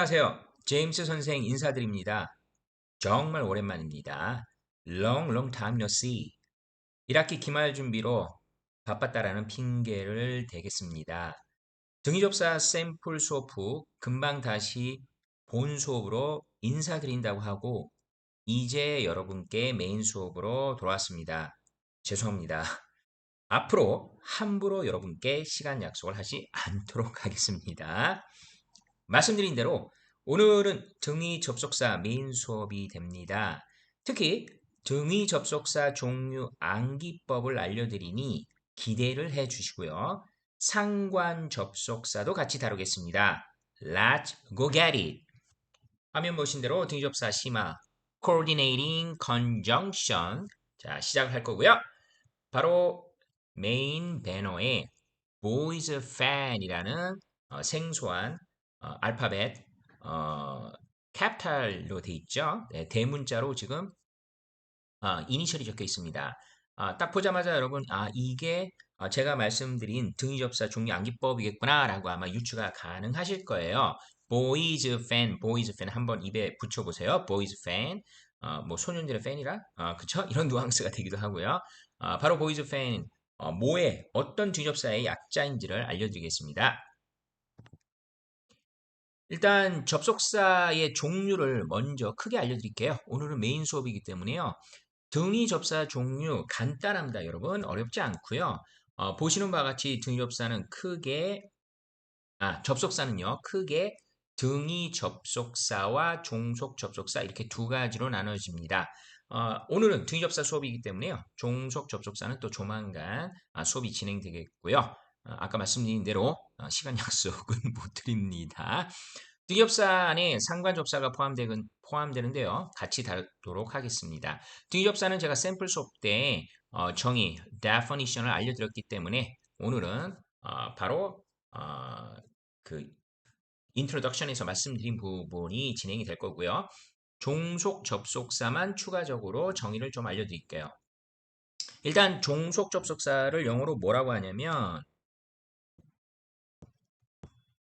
안녕하세요. 제임스 선생 인사드립니다. 정말 오랜만입니다. Long time no see. 1학기 기말 준비로 바빴다라는 핑계를 대겠습니다. 등위접사 샘플 수업 후 금방 다시 본 수업으로 인사드린다고 하고 이제 여러분께 메인 수업으로 돌아왔습니다. 죄송합니다. 앞으로 함부로 여러분께 시간 약속을 하지 않도록 하겠습니다. 말씀드린 대로 오늘은 등위 접속사 메인 수업이 됩니다. 특히 등위 접속사 종류 암기법을 알려드리니 기대를 해주시고요. 상관 접속사도 같이 다루겠습니다. Let's go get it. 화면 보신 대로 등위 접사 심화 Coordinating Conjunction 자 시작할 거고요. 바로 메인 배너에 Boys Fan이라는 생소한 알파벳 캐피탈로 돼 있죠. 네, 대문자로 지금 이니셜이 적혀 있습니다. 딱 보자마자 여러분 이게 제가 말씀드린 등위접사 종류 암기법이겠구나라고 아마 유추가 가능하실 거예요. boys fan, boys fan 한번 입에 붙여보세요. boys fan, 뭐 소년들의 팬이라, 그쵸? 이런 뉘앙스가 되기도 하고요. 바로 boys fan, 뭐의 어떤 등위접사의 약자인지를 알려드리겠습니다. 일단 접속사의 종류를 먼저 크게 알려드릴게요. 오늘은 메인 수업이기 때문에요. 등위 접사 종류 간단합니다, 여러분. 어렵지 않고요. 보시는 바와 같이 등위 접사는 크게 접속사는요. 크게 등위 접속사와 종속 접속사 이렇게 두 가지로 나눠집니다. 오늘은 등위 접사 수업이기 때문에요. 종속 접속사는 또 조만간 수업이 진행되겠고요. 아까 말씀드린 대로 시간 약속은 못 드립니다. 등위접사 안에 상관접사가 포함되는데요. 같이 다루도록 하겠습니다. 등위접사는 제가 샘플 수업 때 정의, definition을 알려드렸기 때문에 오늘은 바로 그 introduction에서 말씀드린 부분이 진행이 될 거고요. 종속 접속사만 추가적으로 정의를 좀 알려드릴게요. 일단 종속 접속사를 영어로 뭐라고 하냐면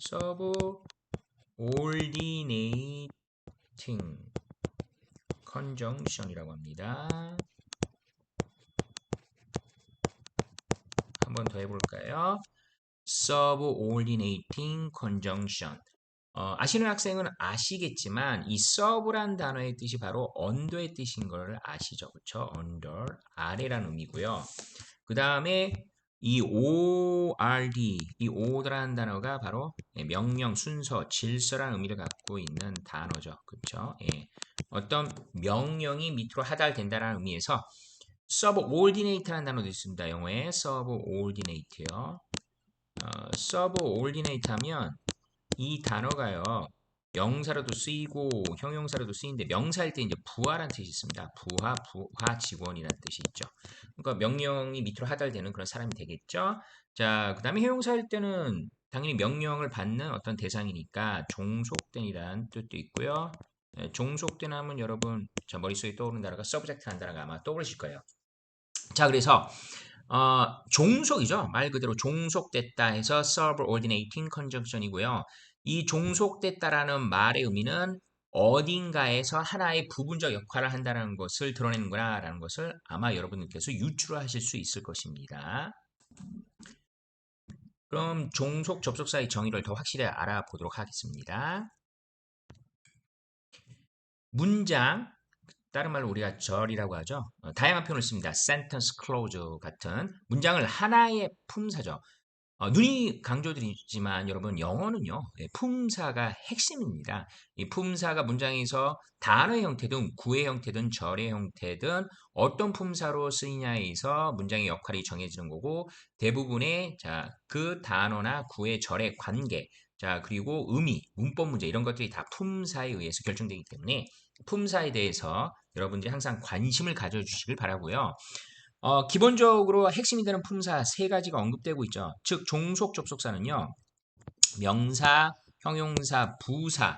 subordinating conjunction이라고 합니다. 한번 더 해볼까요? subordinating conjunction. 아시는 학생은 아시겠지만 이 sub란 단어의 뜻이 바로 under의 뜻인 걸 아시죠? 그렇죠? under, 아래라는 의미고요. 그 다음에 이 ORD, 이 order라는 단어가 바로 명령, 순서, 질서라는 의미를 갖고 있는 단어죠. 그렇죠? 예. 어떤 명령이 밑으로 하달된다는 의미에서 subordinate라는 단어도 있습니다. 영어에 subordinate요. subordinate 하면 이 단어가요. 명사로도 쓰이고 형용사로도 쓰이는데 명사일 때 이제 부하라는 뜻이 있습니다. 부하 직원이라는 뜻이 있죠. 그러니까 명령이 밑으로 하달되는 그런 사람이 되겠죠. 자, 그 다음에 형용사일 때는 당연히 명령을 받는 어떤 대상이니까 종속된이라는 뜻도 있고요. 종속된 하면 여러분 자 머릿속에 떠오르는 단어가 subject라는 단어가 아마 떠오르실 거예요. 자, 그래서 종속이죠. 말 그대로 종속됐다 해서 subordinating conjunction이고요. 이 종속됐다라는 말의 의미는 어딘가에서 하나의 부분적 역할을 한다는 것을 드러내는구나라는 것을 아마 여러분들께서 유추하실 수 있을 것입니다. 그럼 종속 접속사의 정의를 더 확실히 알아보도록 하겠습니다. 문장, 다른 말로 우리가 절이라고 하죠. 다양한 표현을 씁니다. sentence close 같은 문장을 하나의 품사죠. 눈이 강조드리지만 여러분 영어는요. 품사가 핵심입니다. 이 품사가 문장에서 단어의 형태든 구의 형태든 절의 형태든 어떤 품사로 쓰이냐에 의해서 문장의 역할이 정해지는 거고 대부분의 그 단어나 구의 절의 관계 그리고 의미, 문법 문제 이런 것들이 다 품사에 의해서 결정되기 때문에 품사에 대해서 여러분들이 항상 관심을 가져주시길 바라고요. 기본적으로 핵심이 되는 품사 세 가지가 언급되고 있죠. 즉 종속 접속사는요. 명사, 형용사, 부사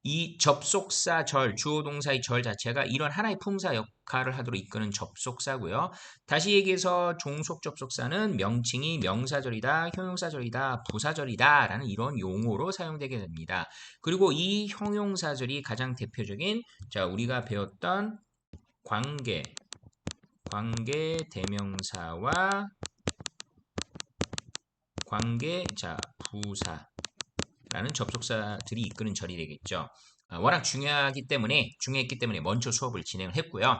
이 접속사 절, 주어 동사의 절 자체가 이런 하나의 품사 역할을 하도록 이끄는 접속사고요. 다시 얘기해서 종속 접속사는 명칭이 명사절이다, 형용사절이다, 부사절이다 라는 이런 용어로 사용되게 됩니다. 그리고 이 형용사절이 가장 대표적인 자 우리가 배웠던 관계 대명사와 관계 자 부사 라는 접속사들이 이끄는 절이 되겠죠. 워낙 중요했기 때문에 먼저 수업을 진행을 했고요.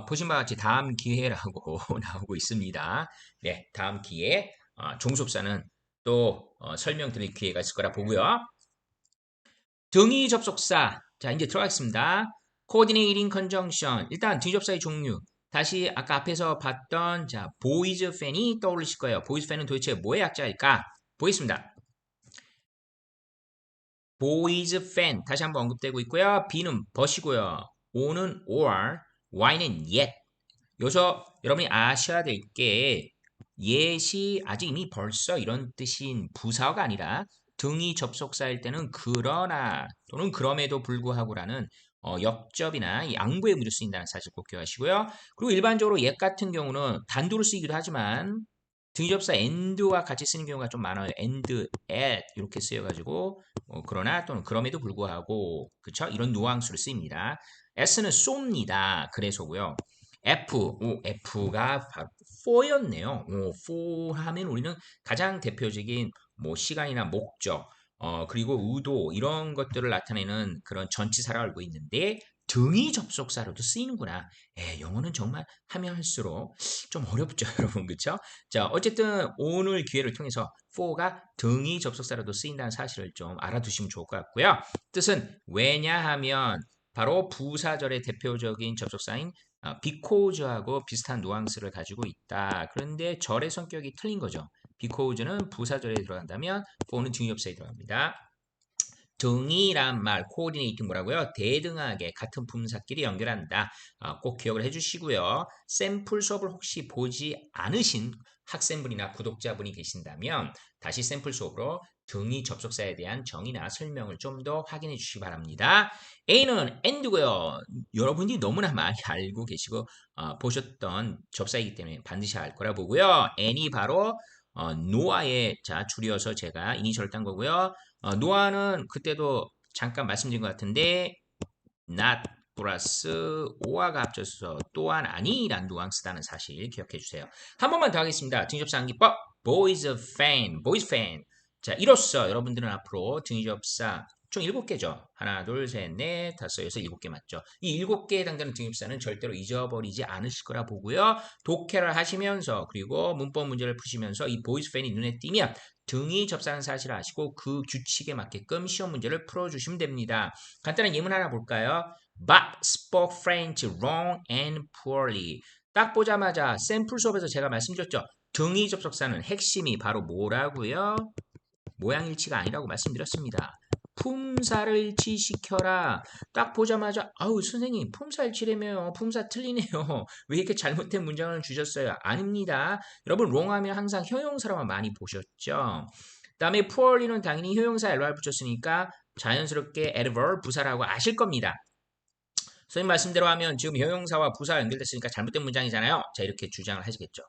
보신 바와 같이 다음 기회라고 나오고 있습니다. 네, 다음 기회 종속사는 또 설명드릴 기회가 있을 거라 보고요. 등위 접속사 자 이제 들어가겠습니다. coordinating conjunction 일단 등위 접사의 종류 다시 아까 앞에서 봤던 자 boys fan이 떠올리실 거예요. boys fan은 도대체 뭐의 약자일까? 보겠습니다. boys fan 다시 한번 언급되고 있고요. B는 but이고요. O는 or, Y는 yet. 여기서 여러분이 아셔야 될 게 yet이 아직 이미 벌써 이런 뜻인 부사어가 아니라 등위 접속사일 때는 그러나 또는 그럼에도 불구하고라는 역접이나 양보의 의미로 쓰인다는 사실 꼭 기억하시고요. 그리고 일반적으로 yet 같은 경우는 단도로 쓰이기도 하지만 등위접사 and와 같이 쓰는 경우가 좀 많아요. and, at 이렇게 쓰여가지고 그러나 또는 그럼에도 불구하고 그쵸? 이런 뉘앙스로 쓰입니다. S는 쏩니다. 그래서고요. F가 바로 for였네요. for 하면 우리는 가장 대표적인 뭐 시간이나 목적 그리고 의도 이런 것들을 나타내는 그런 전치사를 알고 있는데 등위 접속사로도 쓰이는구나. 영어는 정말 하면 할수록 좀 어렵죠, 여러분. 그쵸? 자, 어쨌든 오늘 기회를 통해서 for가 등위 접속사로도 쓰인다는 사실을 좀 알아두시면 좋을 것 같고요. 뜻은 왜냐하면 바로 부사절의 대표적인 접속사인 because하고 비슷한 뉘앙스를 가지고 있다. 그런데 절의 성격이 틀린 거죠. because는 부사절에 들어간다면 for는 등위접사에 들어갑니다. 등이란 말, coordinating 뭐라고요? 대등하게 같은 품사끼리 연결한다. 꼭 기억을 해주시고요. 샘플 수업을 혹시 보지 않으신 학생분이나 구독자분이 계신다면 다시 샘플 수업으로 등위 접속사에 대한 정의나 설명을 좀 더 확인해 주시기 바랍니다. A는 and고요. 여러분이 너무나 많이 알고 계시고 보셨던 접사이기 때문에 반드시 알 거라 보고요. N이 바로 노아의 자 줄여서 제가 이니셜을 딴 거고요. 노아는 그때도 잠깐 말씀드린 것 같은데 not 플러스 오와가 합쳐서 또한 아니란 뉘앙스다는 사실 기억해 주세요. 한 번만 더 하겠습니다. 등접사 암기법 boys fan, boys fan. 자, 이로써 여러분들은 앞으로 등접사 총 7개죠. 하나, 둘, 셋, 넷, 다섯, 여섯, 7개 맞죠? 이 7개에 해당되는 등급사는 절대로 잊어버리지 않으실 거라 보고요. 독해를 하시면서 그리고 문법 문제를 푸시면서 이 보이스 팬이 눈에 띄면 등이 접사하는 사실을 아시고 그 규칙에 맞게끔 시험 문제를 풀어주시면 됩니다. 간단한 예문 하나 볼까요? Bob spoke French wrong and poorly. 딱 보자마자 샘플 수업에서 제가 말씀드렸죠. 등이 접속사는 핵심이 바로 뭐라고요? 모양일치가 아니라고 말씀드렸습니다. 품사를 일치시켜라. 딱 보자마자 아우 선생님 품사 일치라며요. 품사 틀리네요. 왜 이렇게 잘못된 문장을 주셨어요? 아닙니다. 여러분 wrong하면 항상 형용사로만 많이 보셨죠. 다음에 poorly는 당연히 형용사 LR 붙였으니까 자연스럽게 adverb 부사라고 아실 겁니다. 선생님 말씀대로 하면 지금 형용사와 부사가 연결됐으니까 잘못된 문장이잖아요. 자 이렇게 주장을 하시겠죠.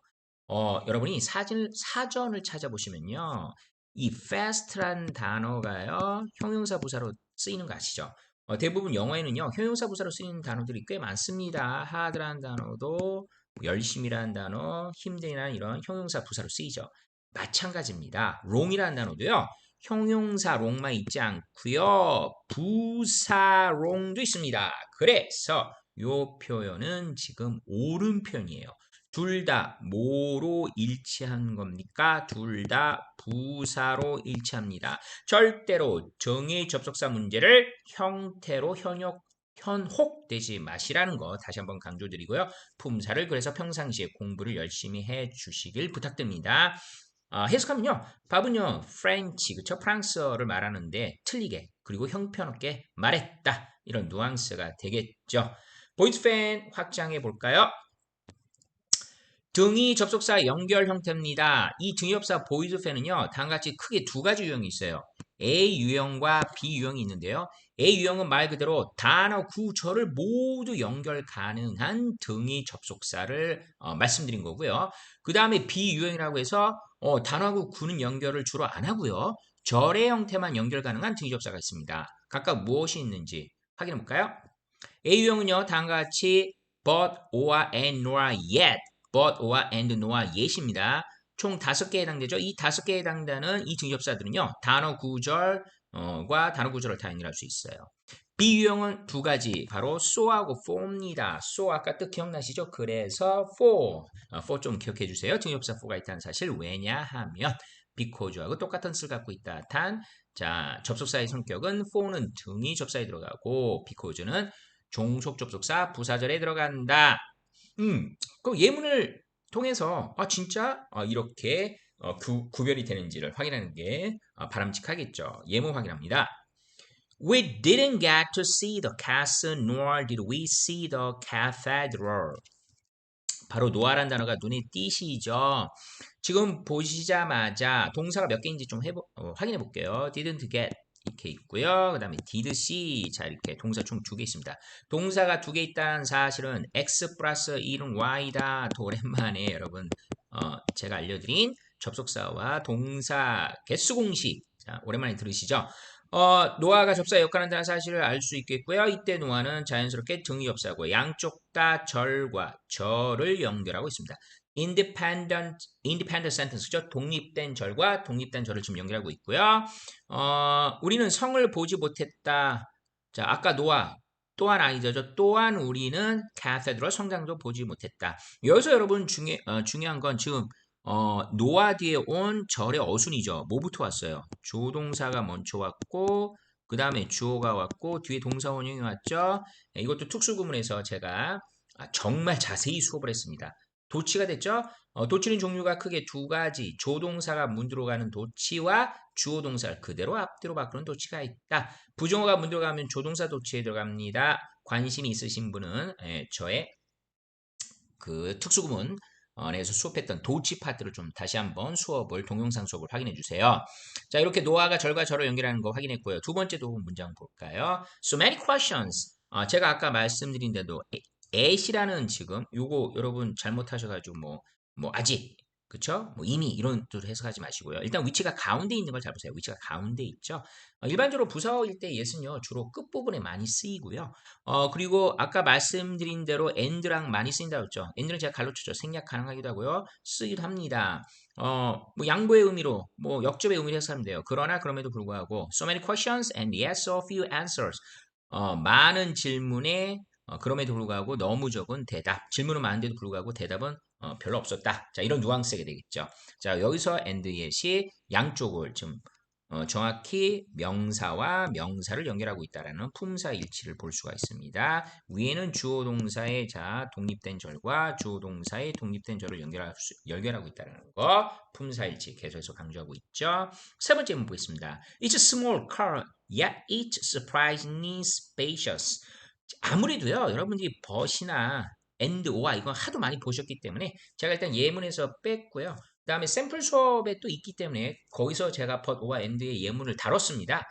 여러분이 사전을 찾아보시면요. 이 fast란 단어가요. 형용사 부사로 쓰이는 거 아시죠? 대부분 영어에는요. 형용사 부사로 쓰이는 단어들이 꽤 많습니다. hard라는 단어도 열심이라는 단어, 힘들이라는 이런 형용사 부사로 쓰이죠. 마찬가지입니다. wrong이라는 단어도요. 형용사 wrong만 있지 않고요. 부사 wrong도 있습니다. 그래서 이 표현은 지금 옳은 표현이에요. 둘 다 뭐로 일치한 겁니까? 둘 다 부사로 일치합니다. 절대로 정의 접속사 문제를 형태로 현혹되지 마시라는 거 다시 한번 강조드리고요. 품사를 그래서 평상시에 공부를 열심히 해 주시길 부탁드립니다. 해석하면요. 밥은요. 프렌치, 그쵸? 프랑스어를 말하는데 틀리게 그리고 형편없게 말했다. 이런 뉘앙스가 되겠죠. 보이스 팬 확장해 볼까요? 등위 접속사 연결 형태입니다. 이 등위 접사 보이즈 팬은요. 다음과 같이 크게 두 가지 유형이 있어요. A 유형과 B 유형이 있는데요. A 유형은 말 그대로 단어 구절을 모두 연결 가능한 등위 접속사를 말씀드린 거고요. 그 다음에 B 유형이라고 해서 단어하고 구는 연결을 주로 안 하고요. 절의 형태만 연결 가능한 등위 접사가 있습니다. 각각 무엇이 있는지 확인해 볼까요? A 유형은요, 다음과 같이 but, or, and, nor, yet, but, or, and, nor, yet입니다. 총 5개에 해당되죠. 이 5개에 해당되는 이 등접사들은요, 단어 구절과 단어 구절을 다 연결할 수 있어요. B 유형은 두 가지, 바로 so하고 for입니다. so 아까 뜻 기억나시죠? 그래서 for 좀 기억해 주세요. 등접사 for가 있다는 사실. 왜냐하면 because하고 똑같은 뜻을 갖고 있다. 자, 접속사의 성격은 for는 등이 접사에 들어가고 because는 종속 접속사 부사절에 들어간다. 그 예문을 통해서 진짜 이렇게 구별이 되는지를 확인하는 게 바람직하겠죠. 예문 확인합니다. We didn't get to see the castle, nor did we see the cathedral. 바로 노아란 단어가 눈에 띄시죠? 지금 보시자마자 동사가 몇 개인지 좀 확인해 볼게요. didn't get 이렇게 있고요. 그 다음에 did see. 자, 이렇게 동사 총 2개 있습니다. 동사가 2개 있다는 사실은 x 플러스 1은 y다. 또 오랜만에 여러분 제가 알려드린 접속사와 동사 개수 공식. 자, 오랜만에 들으시죠? 노아가 접사의 역할을 한다는 사실을 알 수 있겠고요. 이때 노아는 자연스럽게 등위 접사고 양쪽 다 절과 절을 연결하고 있습니다. independent sentence죠. 독립된 절과 독립된 절을 지금 연결하고 있고요. 우리는 성을 보지 못했다. 자, 아까 노아 또한 아니죠. 또한 우리는 cathedral 성당도 보지 못했다. 여기서 여러분 중요한 건 지금 노아 뒤에 온 절의 어순이죠. 뭐부터 왔어요? 조동사가 먼저 왔고 그 다음에 주어가 왔고 뒤에 동사 원형이 왔죠. 이것도 특수구문에서 제가 정말 자세히 수업을 했습니다. 도치가 됐죠? 도치는 종류가 크게 2가지. 조동사가 문 들어가는 도치와 주어 동사를 그대로 앞뒤로 바꾸는 도치가 있다. 부정어가 문 들어가면 조동사 도치에 들어갑니다. 관심이 있으신 분은 저의 그 특수구문 에서 수업했던 도치 파트를 좀 다시 한번 동영상 수업을 확인해 주세요. 자, 이렇게 노아가 절과 절을 연결하는 거 확인했고요. 두 번째 도움 문장 볼까요? So many questions. 제가 아까 말씀드린 대로 at이라는 지금 요거 여러분 잘못하셔가지고 뭐 아직 그쵸? 뭐 이미 이런 뜻으로 해석하지 마시고요. 일단 위치가 가운데 있는 걸 잘 보세요. 위치가 가운데 있죠. 일반적으로 부사어일 때 예는요 주로 끝부분에 많이 쓰이고요. 그리고 아까 말씀드린 대로 and랑 많이 쓰인다고 했죠. and는 제가 갈로쳤죠. 생략 가능하기도 하고요. 쓰기도 합니다. 뭐 양보의 의미로, 뭐 역접의 의미로 해석하면 돼요. 그러나 그럼에도 불구하고 so many questions and yes, so few answers. 많은 질문에 그럼에도 불구하고 너무 적은 대답. 질문은 많은데도 불구하고 대답은 별로 없었다. 자, 이런 뉘앙스가 되겠죠. 자, 여기서 and yet이 양쪽을 좀 정확히 명사와 명사를 연결하고 있다라는 품사 일치를 볼 수가 있습니다. 위에는 주어 동사의 독립된 절과 주어 동사의 독립된 절을 연결하고 있다는 거 품사 일치 계속해서 강조하고 있죠. 세 번째 문제 보겠습니다. It's a small car, yet it's surprisingly spacious. 아무래도요, 여러분들이 벗이나 and, or 이건 하도 많이 보셨기 때문에 제가 일단 예문에서 뺐고요. 그 다음에 샘플 수업에 또 있기 때문에 거기서 제가 but, or, and의 예문을 다뤘습니다.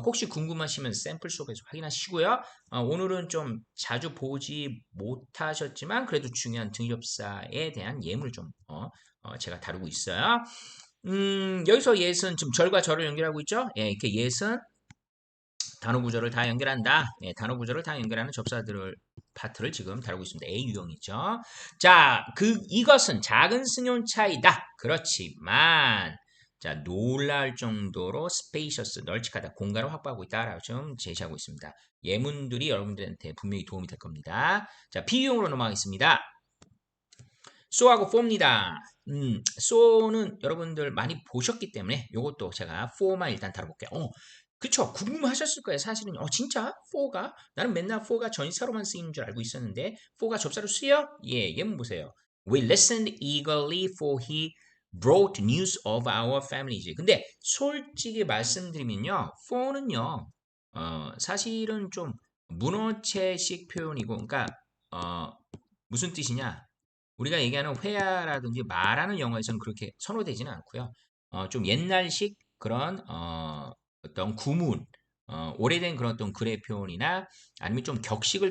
혹시 궁금하시면 샘플 수업에서 확인하시고요. 오늘은 좀 자주 보지 못하셨지만 그래도 중요한 등접사에 대한 예문을 좀 제가 다루고 있어요. 여기서 예은 지금 절과 절을 연결하고 있죠. 예, 이렇게 예은 단어 구조를 다 연결한다. 네, 단어 구조를 다 연결하는 파트를 지금 다루고 있습니다. A 유형이죠. 자, 이것은 작은 승용 차이다. 그렇지만 자, 놀랄 정도로 스페이셔스, 널찍하다, 공간을 확보하고 있다라고 좀 제시하고 있습니다. 예문들이 여러분들한테 분명히 도움이 될 겁니다. 자, B 유형으로 넘어가겠습니다. so하고 for입니다. so는 여러분들 많이 보셨기 때문에 이것도 제가 for만 일단 다뤄볼게요. 그쵸? 궁금하셨을 거예요. 사실은 진짜? for가? 나는 맨날 for가 전치사로만 쓰이는 줄 알고 있었는데 for가 접사로 쓰여? 예, 예문 보세요. We listened eagerly for he brought news of our families. 근데 솔직히 말씀드리면요. for는요. 사실은 좀 문어체식 표현이고 그러니까 무슨 뜻이냐? 우리가 얘기하는 회화라든지 말하는 영어에서는 그렇게 선호되지는 않고요. 좀 옛날식 그런 어떤 구문, 오래된 그런 어떤 글의 표현이나 아니면 좀 격식을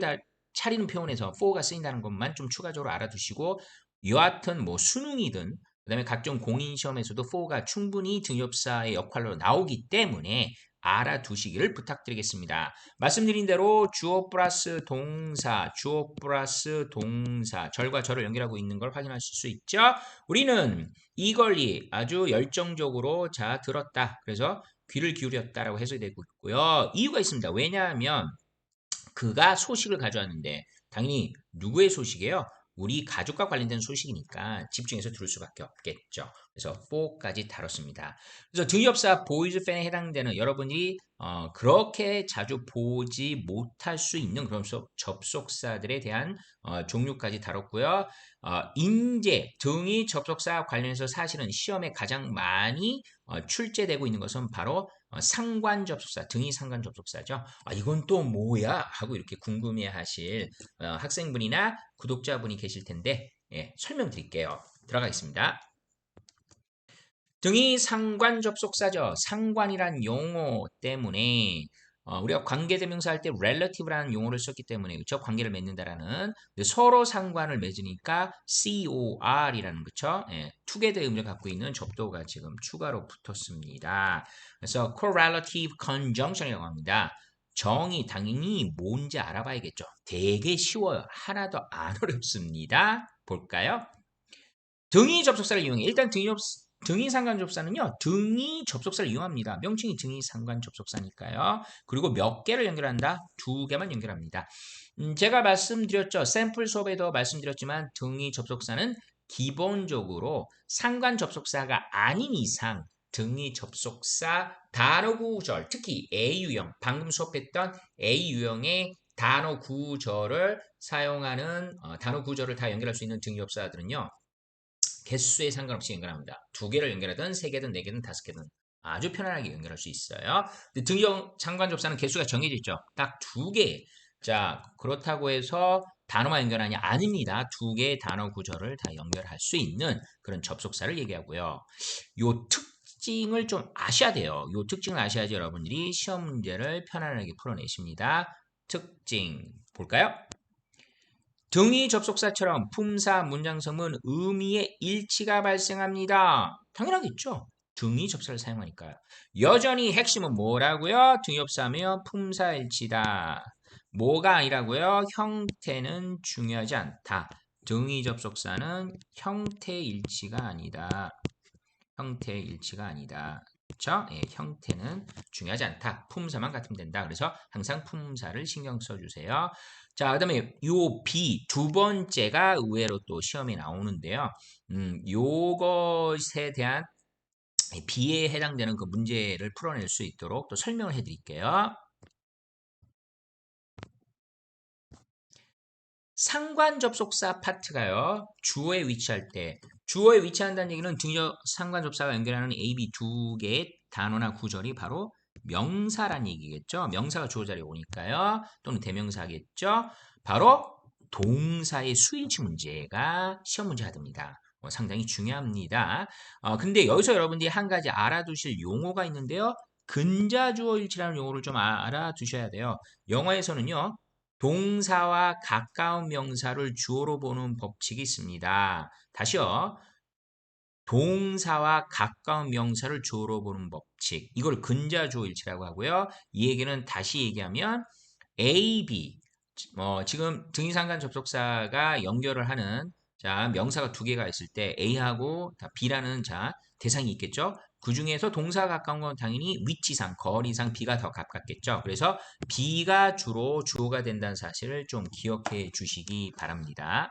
차리는 표현에서 for가 쓰인다는 것만 좀 추가적으로 알아두시고 여하튼 뭐 수능이든 그다음에 각종 공인 시험에서도 for가 충분히 등유업사의 역할로 나오기 때문에 알아두시기를 부탁드리겠습니다. 말씀드린 대로 주어 플러스 동사, 주어 플러스 동사, 절과 절을 연결하고 있는 걸 확인하실 수 있죠. 우리는 이걸리 아주 열정적으로 자 들었다. 그래서 귀를 기울였다라고 해석되고 있고요. 이유가 있습니다. 왜냐하면 그가 소식을 가져왔는데 당연히 누구의 소식이에요? 우리 가족과 관련된 소식이니까 집중해서 들을 수밖에 없겠죠. 그래서 for까지 다뤘습니다. 그래서 등유업사 보이즈 팬에 해당되는 여러분이 그렇게 자주 보지 못할 수 있는 그런 접속사들에 대한 종류까지 다뤘고요. 인재, 등위 접속사 관련해서 사실은 시험에 가장 많이 출제되고 있는 것은 바로 상관 접속사, 등위 상관 접속사죠. 이건 또 뭐야? 하고 이렇게 궁금해 하실 학생분이나 구독자분이 계실 텐데, 예, 설명드릴게요. 들어가겠습니다. 등위 상관 접속사죠. 상관이란 용어 때문에 우리가 관계대명사 할 때 relative라는 용어를 썼기 때문에 그렇죠? 관계를 맺는다라는 서로 상관을 맺으니까 COR이라는 그렇죠? 예, together 의미를 갖고 있는 접도가 지금 추가로 붙었습니다. 그래서 correlative conjunction이라고 합니다. 정의 당연히 뭔지 알아봐야겠죠. 되게 쉬워요. 하나도 안 어렵습니다. 볼까요? 등위 접속사를 이용해. 일단 등위 상관 접속사는요. 등위 접속사를 이용합니다. 명칭이 등위 상관 접속사니까요. 그리고 몇 개를 연결한다? 두 개만 연결합니다. 제가 말씀드렸죠. 샘플 수업에도 말씀드렸지만 등위 접속사는 기본적으로 상관 접속사가 아닌 이상 등위 접속사 단어 구절, 특히 A유형, 방금 수업했던 A유형의 단어 구절을 사용하는 단어 구절을 다 연결할 수 있는 등위 접속사들은요. 개수에 상관없이 연결합니다. 두 개를 연결하든 세 개든 네 개든 다섯 개든 아주 편안하게 연결할 수 있어요. 등형 상관접사는 개수가 정해져 있죠. 딱 두 개. 자, 그렇다고 해서 단어만 연결하냐? 아닙니다. 두 개의 단어 구조를 다 연결할 수 있는 그런 접속사를 얘기하고요. 요 특징을 좀 아셔야 돼요. 요 특징을 아셔야지 여러분들이 시험 문제를 편안하게 풀어내십니다. 특징 볼까요? 등위 접속사처럼 품사, 문장성은 의미의 일치가 발생합니다. 당연하겠죠. 등위 접사를 사용하니까요. 여전히 핵심은 뭐라고요? 등위접사하면 품사일치다. 뭐가 아니라고요? 형태는 중요하지 않다. 등위 접속사는 형태일치가 아니다. 형태일치가 아니다. 그렇죠? 예, 형태는 중요하지 않다. 품사만 같으면 된다. 그래서 항상 품사를 신경 써주세요. 자, 그다음에 요 B 두 번째가 의외로 또 시험에 나오는데요. 요것에 대한 B에 해당되는 그 문제를 풀어낼 수 있도록 또 설명을 해드릴게요. 상관 접속사 파트가요. 주어에 위치할 때 주어에 위치한다는 얘기는 등역 상관 접사가 연결하는 A, B 두 개의 단어나 구절이 바로 명사란 얘기겠죠. 명사가 주어 자리에 오니까요. 또는 대명사겠죠. 바로 동사의 수일치 문제가 시험 문제가 됩니다. 상당히 중요합니다. 근데 여기서 여러분들이 한 가지 알아두실 용어가 있는데요. 근자주어일치라는 용어를 좀 알아두셔야 돼요. 영어에서는요. 동사와 가까운 명사를 주어로 보는 법칙이 있습니다. 다시요. 동사와 가까운 명사를 주어로 보는 법칙. 이걸 근자주어일치라고 하고요. 이 얘기는 다시 얘기하면 A, B. 지금 등위상관 접속사가 연결을 하는 자 명사가 두 개가 있을 때 A하고 B라는 자 대상이 있겠죠. 그 중에서 동사가 가까운 건 당연히 위치상, 거리상 B가 더 가깝겠죠. 그래서 B가 주로 주어가 된다는 사실을 좀 기억해 주시기 바랍니다.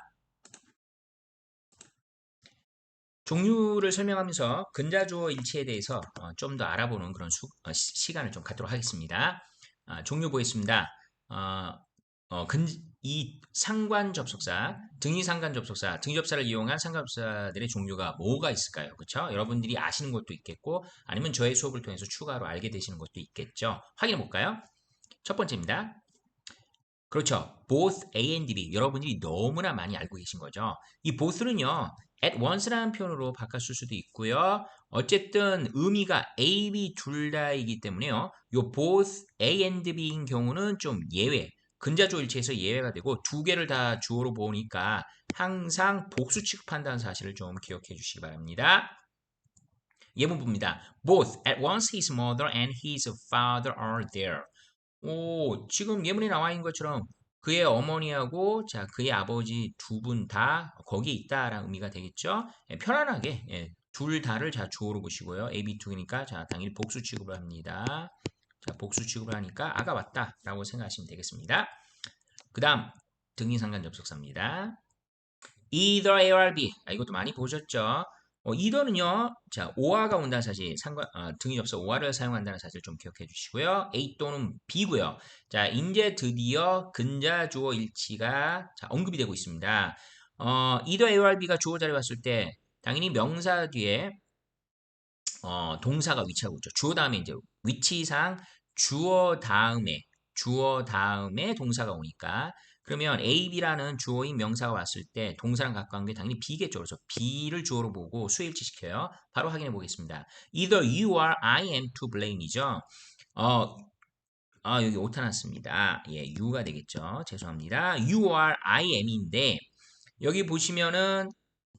종류를 설명하면서 근자주어 일치에 대해서 좀 더 알아보는 그런 시간을 좀 갖도록 하겠습니다. 종류 보겠습니다. 이 상관 접속사, 등위 상관 접속사, 등위 접사를 이용한 상관 접사들의 종류가 뭐가 있을까요? 그렇죠? 여러분들이 아시는 것도 있겠고 아니면 저의 수업을 통해서 추가로 알게 되시는 것도 있겠죠. 확인해 볼까요? 첫 번째입니다. 그렇죠. both A and B. 여러분들이 너무나 많이 알고 계신 거죠. 이 both는요. at once라는 표현으로 바꿨을 수도 있고요. 어쨌든 의미가 A, B 둘 다이기 때문에요. 요 both A and B인 경우는 좀 예외. 근자조일치에서 예외가 되고 두 개를 다 주어로 보니까 항상 복수 취급한다는 사실을 좀 기억해 주시기 바랍니다. 예문부입니다. Both at once his mother and his father are there. 오, 지금 예문에 나와 있는 것처럼 그의 어머니하고 자 그의 아버지 두 분 다 거기에 있다라는 의미가 되겠죠. 예, 편안하게 둘 다를 자 주어로 보시고요. A, B, 2니까 자 당연히 복수 취급을 합니다. 자 복수 취급을 하니까 아가 왔다라고 생각하시면 되겠습니다. 그 다음 등기상관 접속사입니다. either A or B. 이것도 많이 보셨죠? either는요, 자, or가 온다는 사실, 등위 접속 or를 사용한다는 사실 좀 기억해 주시고요. A 또는 B고요. 자, 이제 드디어 근자 주어 일치가 자, 언급이 되고 있습니다. either A or B가 주어 자리에 왔을 때 당연히 명사 뒤에 동사가 위치하고 있죠. 주어 다음에 이제 위치상 주어 다음에 동사가 오니까 그러면 A, B라는 주어인 명사가 왔을 때 동사랑 가까운 게 당연히 B겠죠. 그래서 B를 주어로 보고 수일치시켜요. 바로 확인해 보겠습니다. Either you or I am to blame이죠. 여기 오타 났습니다. 예, you가 되겠죠. 죄송합니다. You or I am인데 여기 보시면은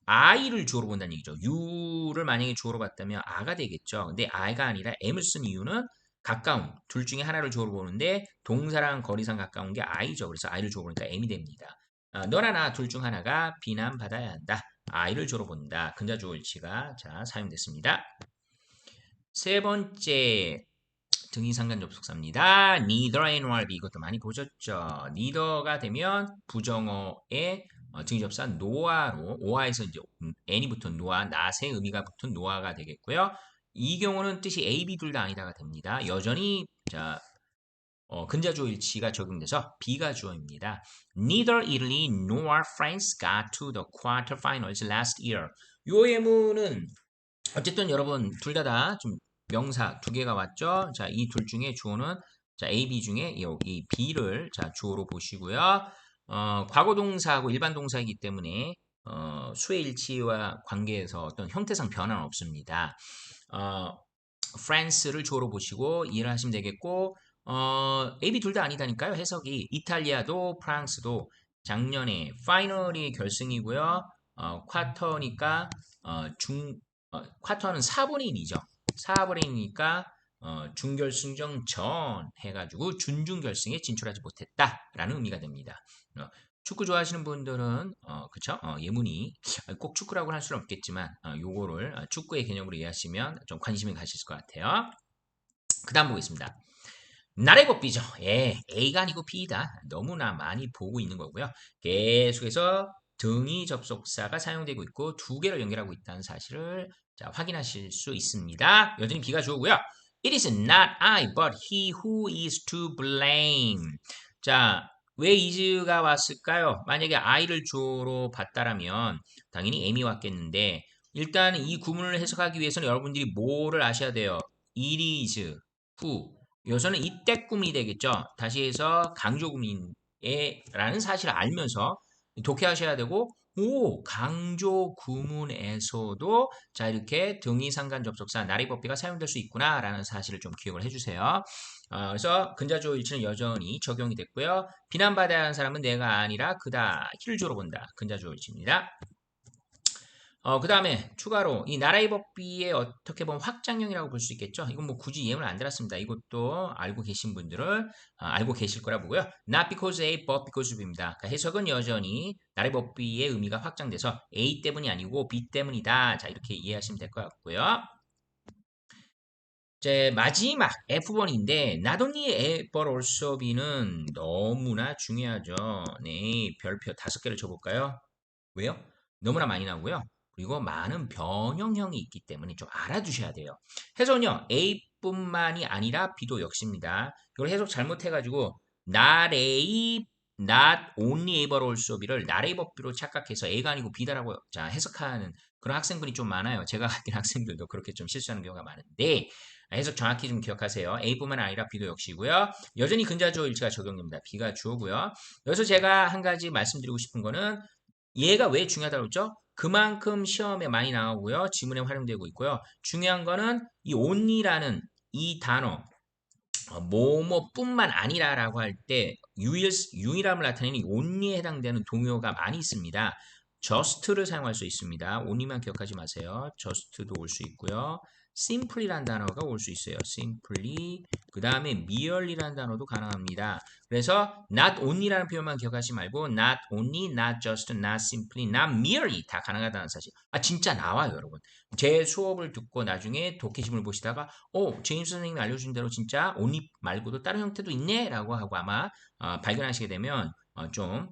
I를 주어로 본다는 얘기죠. U를 만약에 주어로 봤다면 A가 되겠죠. 근데 I가 아니라 M을 쓴 이유는 가까운 둘 중에 하나를 주어로 보는데 동사랑 거리상 가까운 게 I죠. 그래서 I를 주어로 보니까 M이 됩니다. 너나 나 둘 중 하나가 비난받아야 한다. I를 주어로 본다. 근자주어일치가 자 사용됐습니다. 세 번째 등위상관 접속사입니다. neither A nor B 이것도 많이 보셨죠. neither가 되면 부정어의 등위접사 no아로 오아에서 이제 n이 붙은 no아, not의 의미가 붙은 no아가 되겠고요. 이 경우는 뜻이 A, B 둘 다 아니다가 됩니다. 여전히 자 근자주어 일치가 적용돼서 B가 주어입니다. Neither Italy nor France got to the quarterfinals last year. 요 예문은 어쨌든 여러분 둘 다 좀 명사 두 개가 왔죠. 자, 이 둘 중에 주어는 자, A, B 중에 여기 B를 자, 주어로 보시고요. 과거 동사하고 일반 동사이기 때문에 수의 일치와 관계에서 어떤 형태상 변화는 없습니다. 프랑스를 주어로 보시고 이해를 하시면 되겠고 A, B 둘 다 아니다니까요. 해석이 이탈리아도 프랑스도 작년에 파이널이 결승이고요. 쿼터니까 쿼터는 4분의 1이죠. 4분의 1이니까 준결승전 전 해가지고 준중결승에 진출하지 못했다라는 의미가 됩니다. 축구 좋아하시는 분들은 그쵸? 예문이 꼭 축구라고 할 수는 없겠지만 요거를 축구의 개념으로 이해하시면 좀 관심이 가실 것 같아요. 그 다음 보겠습니다. 나라의 법비죠. 예, A가 아니고 B다. 너무나 많이 보고 있는 거고요. 계속해서 등위 접속사가 사용되고 있고 두 개를 연결하고 있다는 사실을 자, 확인하실 수 있습니다. 여전히 B가 주어고요. It is not I, but he who is to blame. 자, 왜 is가 왔을까요? 만약에 I를 주어로 봤다라면 당연히 M이 왔겠는데 일단 이 구문을 해석하기 위해서는 여러분들이 뭐를 아셔야 돼요? It is, who. 요소는 이때 꿈이 되겠죠. 다시 해서 강조구문이라는 사실을 알면서 독해하셔야 되고 강조 구문에서도 자 이렇게 등위상관 접속사 나리법비가 사용될 수 있구나라는 사실을 좀 기억을 해주세요. 그래서 근자주어 일치는 여전히 적용이 됐고요. 비난받아야 하는 사람은 내가 아니라 그다. 히를 주로 본다. 근자주어 일치입니다. 그 다음에 추가로 이 나라의 법비의 어떻게 보면 확장형이라고 볼 수 있겠죠. 이건 뭐 굳이 예문을 안 들었습니다. 이것도 알고 계신 분들은 알고 계실 거라 보고요. Not because A, but because B입니다. 그러니까 해석은 여전히 나라의 법비의 의미가 확장돼서 A 때문이 아니고 B 때문이다. 자 이렇게 이해하시면 될 것 같고요. 이제 마지막 F1인데 not only A, but also B는 너무나 중요하죠. 네, 별표 5개를 쳐볼까요? 왜요? 너무나 많이 나오고요. 그리고 많은 변형형이 있기 때문에 좀 알아두셔야 돼요. 해석은요. A뿐만이 아니라 B도 역시입니다. 이걸 해석 잘못해가지고 not A, not only A but also B를 not A but B로 착각해서 A가 아니고 B다라고 자, 해석하는 그런 학생들이 좀 많아요. 제가 같은 학생들도 그렇게 좀 실수하는 경우가 많은데 해석 정확히 좀 기억하세요. A뿐만 아니라 B도 역시고요. 여전히 근자주어 일치가 적용됩니다. B가 주어고요. 여기서 제가 한 가지 말씀드리고 싶은 거는 얘가 왜 중요하다고 했죠? 그만큼 시험에 많이 나오고요. 지문에 활용되고 있고요. 중요한 거는 이 only라는 이 단어 뭐뭐뿐만 아니라라고 할 때 유일함을 나타내는 이 only에 해당되는 동요가 많이 있습니다. just를 사용할 수 있습니다. only만 기억하지 마세요. just도 올 수 있고요. simply라는 단어가 올 수 있어요. simply. 그 다음에 merely라는 단어도 가능합니다. 그래서 not only라는 표현만 기억하지 말고 not only, not just, not simply, not merely 다 가능하다는 사실. 진짜 나와요, 여러분. 제 수업을 듣고 나중에 독해집을 보시다가 제임스 선생님이 알려준 대로 진짜 only 말고도 다른 형태도 있네 라고 하고 아마 발견하시게 되면 좀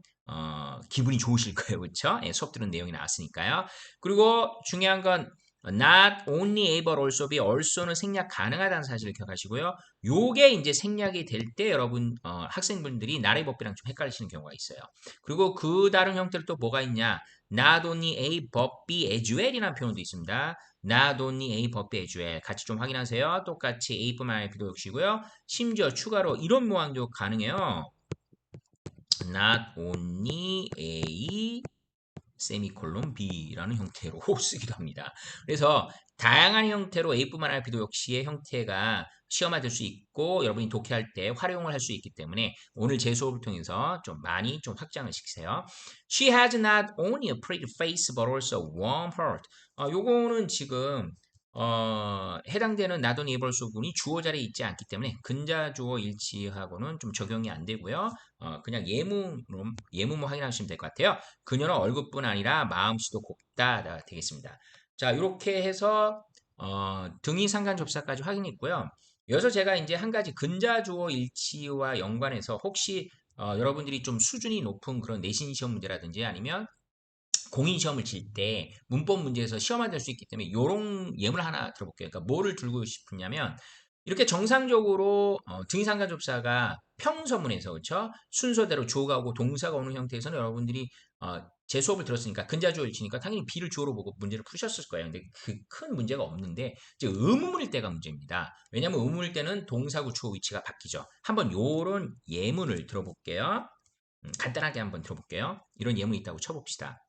기분이 좋으실 거예요. 그렇죠? 예, 수업 들은 내용이 나왔으니까요. 그리고 중요한 건 not only able also be also는 생략 가능하다는 사실을 기억하시고요. 요게 이제 생략이 될 때 여러분 학생분들이 나라의 법비랑 좀 헷갈리시는 경우가 있어요. 그리고 그 다른 형태로 또 뭐가 있냐? not only a but b as well이라는 표현도 있습니다. not only a but b as well 같이 좀 확인하세요. 똑같이 a뿐만 아니라 b도 역시고요. 심지어 추가로 이런 모양도 가능해요. not only a 세미콜론 B라는 형태로 쓰기도 합니다. 그래서 다양한 형태로 A뿐만 아니라 B도 역시의 형태가 시험화될 수 있고 여러분이 독해할 때 활용을 할 수 있기 때문에 오늘 제 수업을 통해서 좀 많이 좀 확장을 시키세요. She has not only a pretty face but also a warm heart. 요거는 지금 해당되는 not only able so분이 주어 자리에 있지 않기 때문에 근자주어 일치하고는 좀 적용이 안 되고요. 그냥 예무만 확인하시면 될 것 같아요. 그녀는 얼굴뿐 아니라 마음씨도 곱다가 되겠습니다. 자, 이렇게 해서 등위 상관 접사까지 확인했고요. 여기서 제가 이제 한 가지 근자주어 일치와 연관해서 혹시 여러분들이 좀 수준이 높은 그런 내신 시험 문제라든지 아니면 공인 시험을 칠 때 문법 문제에서 시험화될 수 있기 때문에 이런 예문을 하나 들어볼게요. 그러니까 뭐를 들고 싶으냐면 이렇게 정상적으로 등위상관접사가 평서문에서 그렇죠? 순서대로 주어가 오고 동사가 오는 형태에서는 여러분들이 제 수업을 들었으니까 근자주어 일치니까 당연히 B를 주어로 보고 문제를 푸셨을 거예요. 근데 그 큰 문제가 없는데 이제 의문문일 때가 문제입니다. 왜냐하면 의문문일 때는 동사구 주어 위치가 바뀌죠. 한번 요런 예문을 들어볼게요. 간단하게 한번 들어볼게요. 이런 예문이 있다고 쳐봅시다.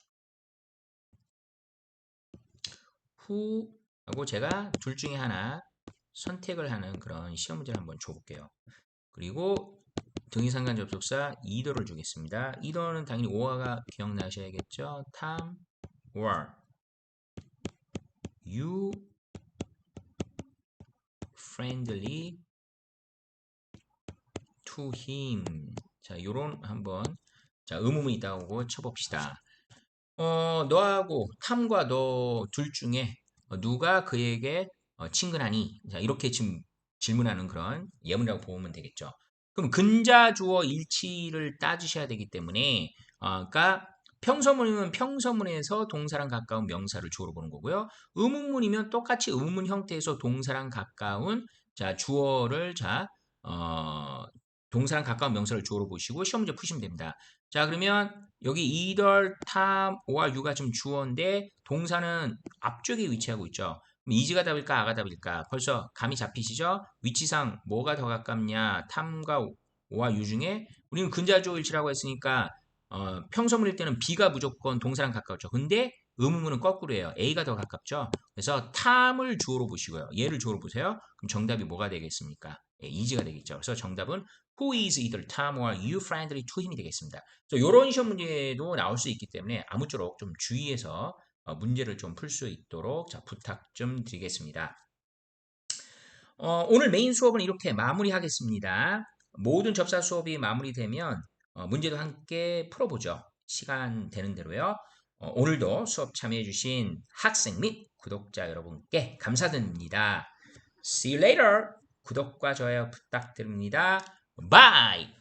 후하고 제가 둘 중에 하나 선택을 하는 그런 시험 문제를 한번 줘볼게요. 그리고 등위상관 접속사 either를 주겠습니다. either는 당연히 오어가 기억나셔야겠죠. Tom, were you friendly to him? 자, 요런 한번 의문문이 있다고 쳐봅시다. 너하고 탐과 너 둘 중에 누가 그에게 친근하니? 자, 이렇게 지금 질문하는 그런 예문이라고 보면 되겠죠. 그럼 근자주어 일치를 따지셔야 되기 때문에, 그러니까 평서문이면 평서문에서 동사랑 가까운 명사를 주어로 보는 거고요. 의문문이면 똑같이 의문 형태에서 동사랑 가까운 주어를 동사랑 가까운 명사를 주어로 보시고 시험 문제 푸시면 됩니다. 자, 그러면 여기 either, Tom, or you가 지금 주어인데 동사는 앞쪽에 위치하고 있죠. 그럼 is가 답일까, a가 답일까? 벌써 감이 잡히시죠? 위치상 뭐가 더 가깝냐? Tom과 or you 중에 우리는 근자주어 일치라고 했으니까 평서문일 때는 B가 무조건 동사랑 가깝죠. 근데 의문문은 거꾸로예요. A가 더 가깝죠. 그래서 Tom을 주어로 보시고요. 얘를 주어로 보세요. 그럼 정답이 뭐가 되겠습니까? is가 되겠죠. 그래서 정답은 Who is either Tom or you friendly to him이 되겠습니다. 이런 시험 문제도 나올 수 있기 때문에 아무쪼록 좀 주의해서 문제를 좀 풀 수 있도록 부탁 좀 드리겠습니다. 오늘 메인 수업은 이렇게 마무리하겠습니다. 모든 접사 수업이 마무리되면 문제도 함께 풀어보죠. 시간 되는 대로요. 오늘도 수업 참여해주신 학생 및 구독자 여러분께 감사드립니다. See you later. 구독과 좋아요 부탁드립니다. Bye.